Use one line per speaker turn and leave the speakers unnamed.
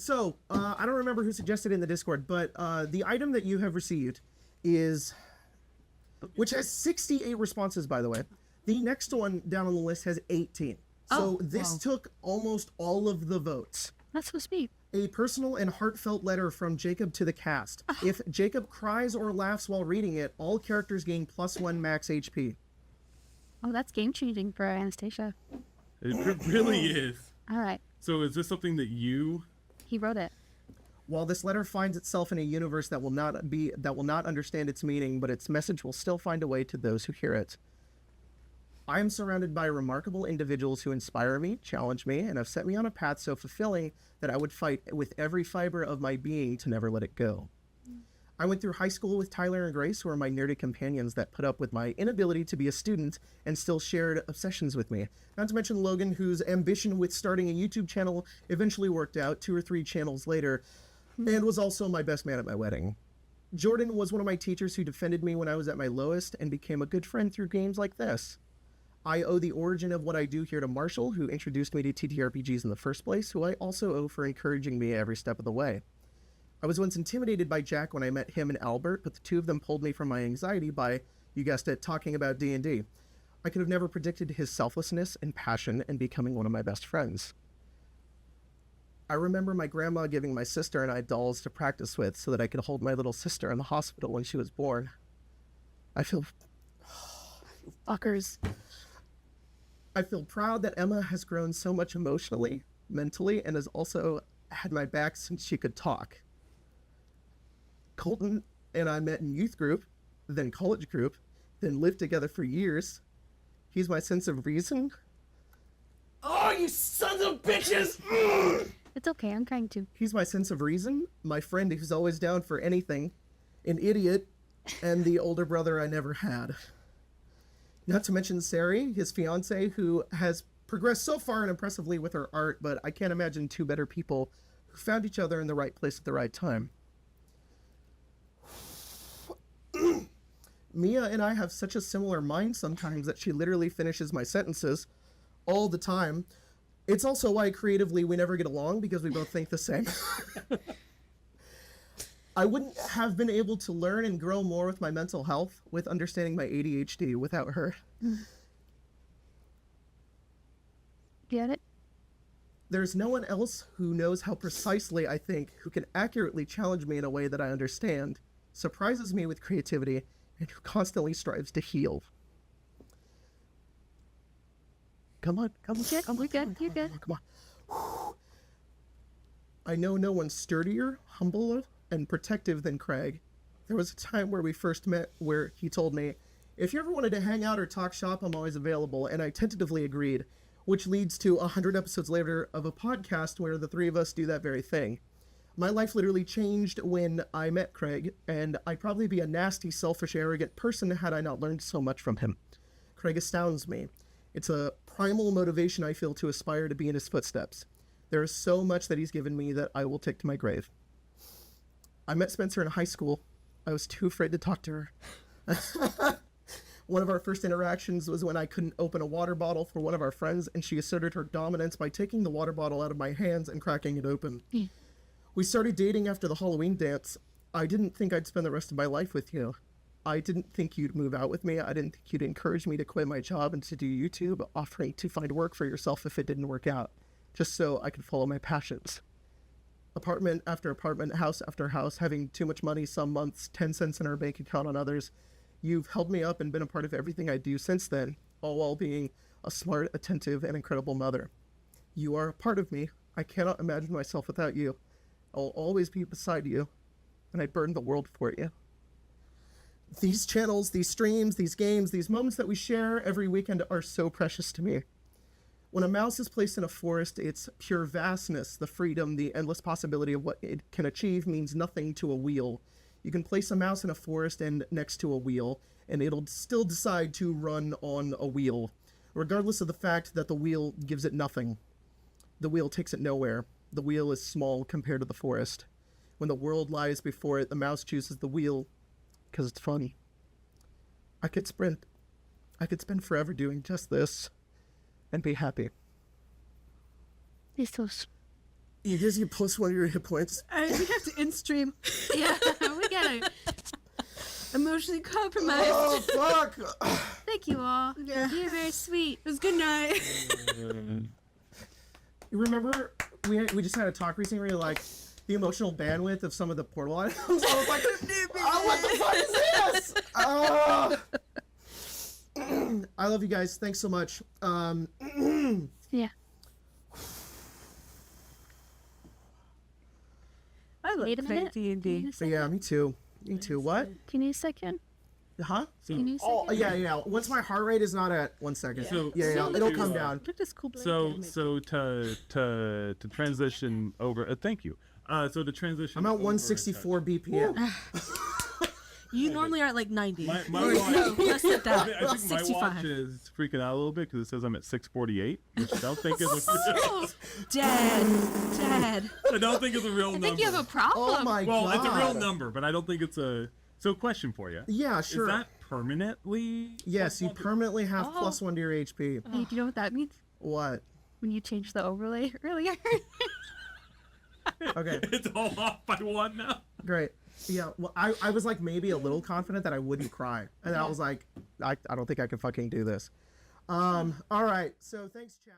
So, I don't remember who suggested it in the Discord, but the item that you have received is, which has 68 responses, by the way. The next one down on the list has 18. So this took almost all of the votes.
That's so sweet.
A personal and heartfelt letter from Jacob to the cast. If Jacob cries or laughs while reading it, all characters gain +1 max HP.
Oh, that's game-changing for Anastasia.
It really is.
All right.
So is this something that you...
He wrote it.
While this letter finds itself in a universe that will not understand its meaning, but its message will still find a way to those who hear it. I am surrounded by remarkable individuals who inspire me, challenge me, and have set me on a path so fulfilling that I would fight with every fiber of my being to never let it go. I went through high school with Tyler and Grace, who are my nerdy companions that put up with my inability to be a student and still shared obsessions with me. Not to mention Logan, whose ambition with starting a YouTube channel eventually worked out 2 or 3 channels later, and was also my best man at my wedding. Jordan was one of my teachers who defended me when I was at my lowest and became a good friend through games like this. I owe the origin of what I do here to Marshall, who introduced me to TTRPGs in the first place, who I also owe for encouraging me every step of the way. I was once intimidated by Jack when I met him and Albert, but the two of them pulled me from my anxiety by, you guessed it, talking about D&D. I could have never predicted his selflessness and passion and becoming one of my best friends. I remember my grandma giving my sister and I dolls to practice with so that I could hold my little sister in the hospital when she was born. I feel...
Fuckers.
I feel proud that Emma has grown so much emotionally, mentally, and has also had my back since she could talk. Colton and I met in youth group, then college group, then lived together for years. He's my sense of reason. Oh, you sons of bitches!
It's okay, I'm trying to.
He's my sense of reason, my friend who's always down for anything, an idiot, and the older brother I never had. Not to mention Sari, his fiance, who has progressed so far and impressively with her art, but I can't imagine 2 better people who found each other in the right place at the right time. Mia and I have such a similar mind sometimes that she literally finishes my sentences all the time. It's also why creatively we never get along, because we both think the same. I wouldn't have been able to learn and grow more with my mental health, with understanding my ADHD without her.
Get it?
There's no one else who knows how precisely I think, who can accurately challenge me in a way that I understand, surprises me with creativity, and who constantly strives to heal. Come on.
You're good.
Come on. I know no one sturdier, humbler, and protective than Craig. There was a time where we first met where he told me, if you ever wanted to hang out or talk shop, I'm always available, and I tentatively agreed, which leads to 100 episodes later of a podcast where the 3 of us do that very thing. My life literally changed when I met Craig, and I'd probably be a nasty, selfish, arrogant person had I not learned so much from him. Craig astounds me. It's a primal motivation I feel to aspire to be in his footsteps. There is so much that he's given me that I will take to my grave. I met Spencer in high school. I was too afraid to talk to her. One of our first interactions was when I couldn't open a water bottle for one of our friends, and she asserted her dominance by taking the water bottle out of my hands and cracking it open. We started dating after the Halloween dance. I didn't think I'd spend the rest of my life with you. I didn't think you'd move out with me. I didn't think you'd encourage me to quit my job and to do YouTube, offering to find work for yourself if it didn't work out, just so I could follow my passions. Apartment after apartment, house after house, having too much money some months, 10 cents in our bank account on others. You've held me up and been a part of everything I do since then, all while being a smart, attentive, and incredible mother. You are a part of me. I cannot imagine myself without you. I'll always be beside you, and I'd burn the world for you. These channels, these streams, these games, these moments that we share every weekend are so precious to me. When a mouse is placed in a forest, its pure vastness, the freedom, the endless possibility of what it can achieve means nothing to a wheel. You can place a mouse in a forest and next to a wheel, and it'll still decide to run on a wheel, regardless of the fact that the wheel gives it nothing. The wheel takes it nowhere. The wheel is small compared to the forest. When the world lies before it, the mouse chooses the wheel because it's funny. I could sprint. I could spend forever doing just this and be happy.
Listos.
You guys get plus 1 of your hit points.
We have to in stream.
Yeah, we gotta.
Emotionally compromised.
Oh, fuck!
Thank you all.
Yeah.
You're very sweet.
It was good night.
You remember we just had a talk recently where you're like, the emotional bandwidth of some of the portal items? I was like, oh, what the fuck is this? I love you guys. Thanks so much.
Yeah.
I love
Wait a
playing
minute.
D&D.
But yeah, me too. Me too. What?
Can you second?
Huh?
Can you
Oh,
second?
yeah. Once my heart rate is not at 1 second.
So-
Yeah,
so
it'll
to,
come down.
Look at this cool blanket.
So to transition over. Thank you. So to transition.
I'm at
over-
164 BPM.
You normally are at like 90.
My
Or
watch.
no, less than
I
that.
think my
65.
watch is freaking out a little bit because it says I'm at 648, which I don't think is a.
Dad.
I don't think it's a real
I
number.
think you have a problem.
Oh my
Well,
god.
it's a real number, but I don't think it's a. So, question for you.
Yeah, sure.
Is that permanently?
Yes, you permanently have
Oh.
plus 1 to your HP.
Hey, do you know what that means?
What?
When you changed the overlay earlier.
Okay,
It's all off by 1 now.
great. Yeah, well, I was like maybe a little confident that I wouldn't cry. And I was like, I don't think I can fucking do this. All right, so thanks, chat.